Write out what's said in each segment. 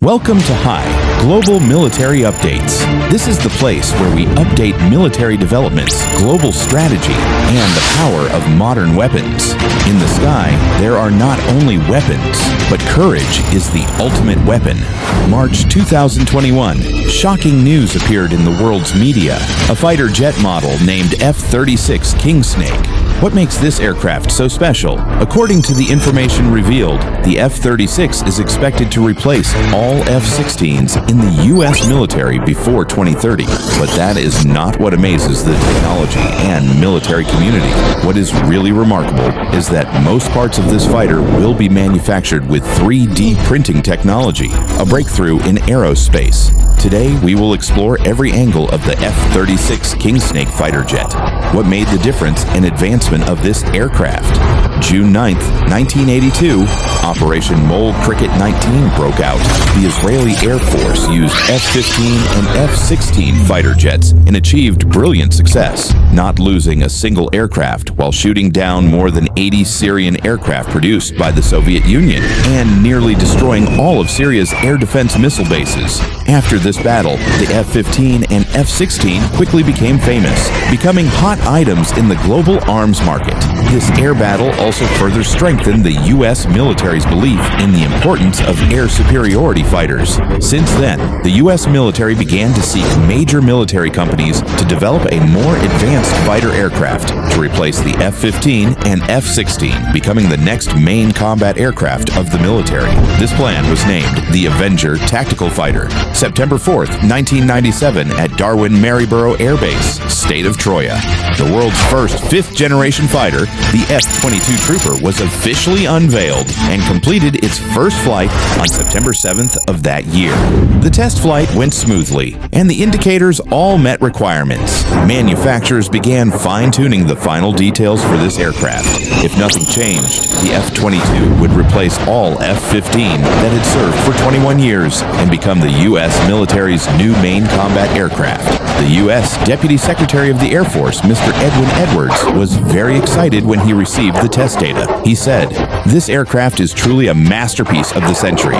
Welcome to HI, Global Military Updates. This is the place where we update military developments, global strategy, and the power of modern weapons. In the sky, there are not only weapons, but courage is the ultimate weapon. March 2021, shocking news appeared in the world's media. A fighter jet model named F-36 King Snake. What makes this aircraft so special? According to the information revealed, the F-36 is expected to replace all F-16s in the U.S. military before 2030. But that is not what amazes the technology and military community. What is really remarkable is that most parts of this fighter will be manufactured with 3D printing technology, a breakthrough in aerospace. Today, we will explore every angle of the F-36 King Snake fighter jet. What made the difference and advancement of this aircraft? June 9, 1982, Operation Mole Cricket 19 broke out. The Israeli Air Force used F-15 and F-16 fighter jets and achieved brilliant success, not losing a single aircraft while shooting down more than 80 Syrian aircraft produced by the Soviet Union and nearly destroying all of Syria's air defense missile bases. After this battle, the F-15 and F-16 quickly became famous, becoming hot items in the global arms market. This air battle also further strengthened the U.S. military's belief in the importance of air superiority fighters. Since then, the U.S. military began to seek major military companies to develop a more advanced fighter aircraft to replace the F-15 and F-16, becoming the next main combat aircraft of the military. This plan was named the Avenger Tactical Fighter. September 4th, 1997, at Darwin-Maryborough Air Base, state of Troya. The world's first fifth-generation fighter, the F-22 Trooper, was officially unveiled and completed its first flight on September 7th of that year. The test flight went smoothly, and the indicators all met requirements. Manufacturers began fine-tuning the final details for this aircraft. If nothing changed, the F-22 would replace all F-15 that had served for 21 years and become the U.S. military's new main combat aircraft. The U.S. Deputy Secretary of the Air Force, Mr. Edwin Edwards, was very excited when he received the test data. He said, "This aircraft is truly a masterpiece of the century.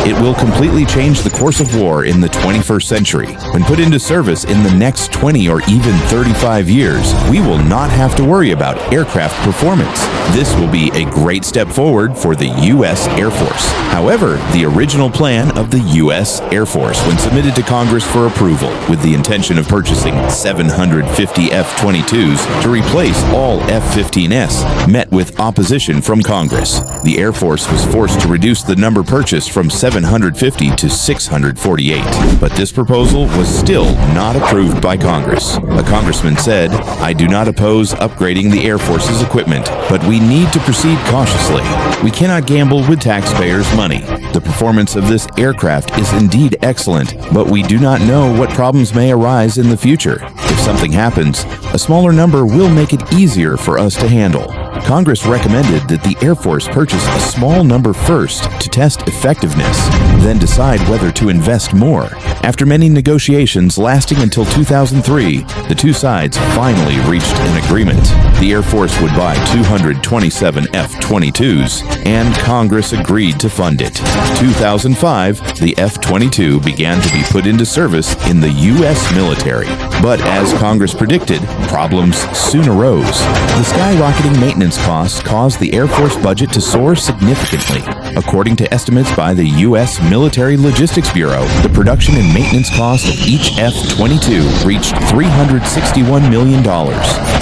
It will completely change the course of war in the 21st century. When put into service in the next 20 or even 35 years, we will not have to worry about aircraft performance. This will be a great step forward for the U.S. Air Force." However, the original plan of the U.S. Air Force, when submitted to Congress for approval, with the intention of purchasing 750 F-22s to replace all F-15s, met with opposition from Congress. The Air Force was forced to reduce the number purchased from 750 to 648. But this proposal was still not approved by Congress. A congressman said, "I do not oppose upgrading the Air Force's equipment, but we need to proceed cautiously. We cannot gamble with taxpayers' money. The performance of this aircraft is indeed excellent, but we do not know what problems may arise in the future. If something happens, a smaller number will make it easier for us to handle." Congress recommended that the Air Force purchase a small number first to test effectiveness, then decide whether to invest more. After many negotiations lasting until 2003, the two sides finally reached an agreement. The Air Force would buy 227 F-22s, and Congress agreed to fund it. 2005, the F-22 began to be put into service in the U.S. military. But as Congress predicted, problems soon arose. The skyrocketing maintenance costs caused the Air Force budget to soar significantly. According to estimates by the U.S. Military Logistics Bureau, the production and maintenance cost of each F-22 reached $361 million.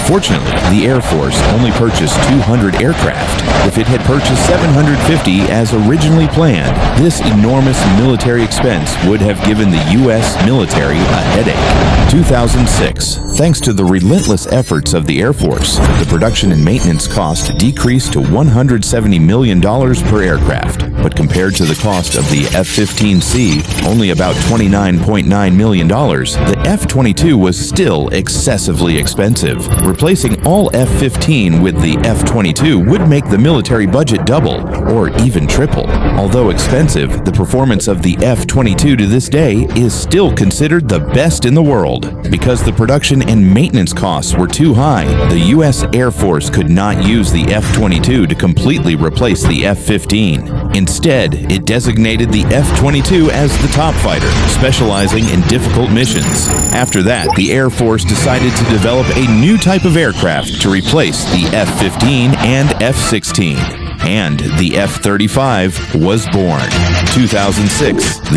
Fortunately, the Air Force only purchased 200 aircraft. If it had purchased 750 as originally planned, this enormous military expense would have given the U.S. military a headache. 2006. Thanks to the relentless efforts of the Air Force, the production and maintenance cost decreased to $170 million per aircraft. But compared to the cost of the F-15C, only about $29 $49.9 million, the F-22 was still excessively expensive. Replacing all F-15 with the F-22 would make the military budget double, or even triple. Although expensive, the performance of the F-22 to this day is still considered the best in the world. Because the production and maintenance costs were too high, the U.S. Air Force could not use the F-22 to completely replace the F-15. Instead, it designated the F-22 as the top fighter, specializing in difficult missions. After that, the Air Force decided to develop a new type of aircraft to replace the F-15 and F-16. And the F-35 was born. 2006,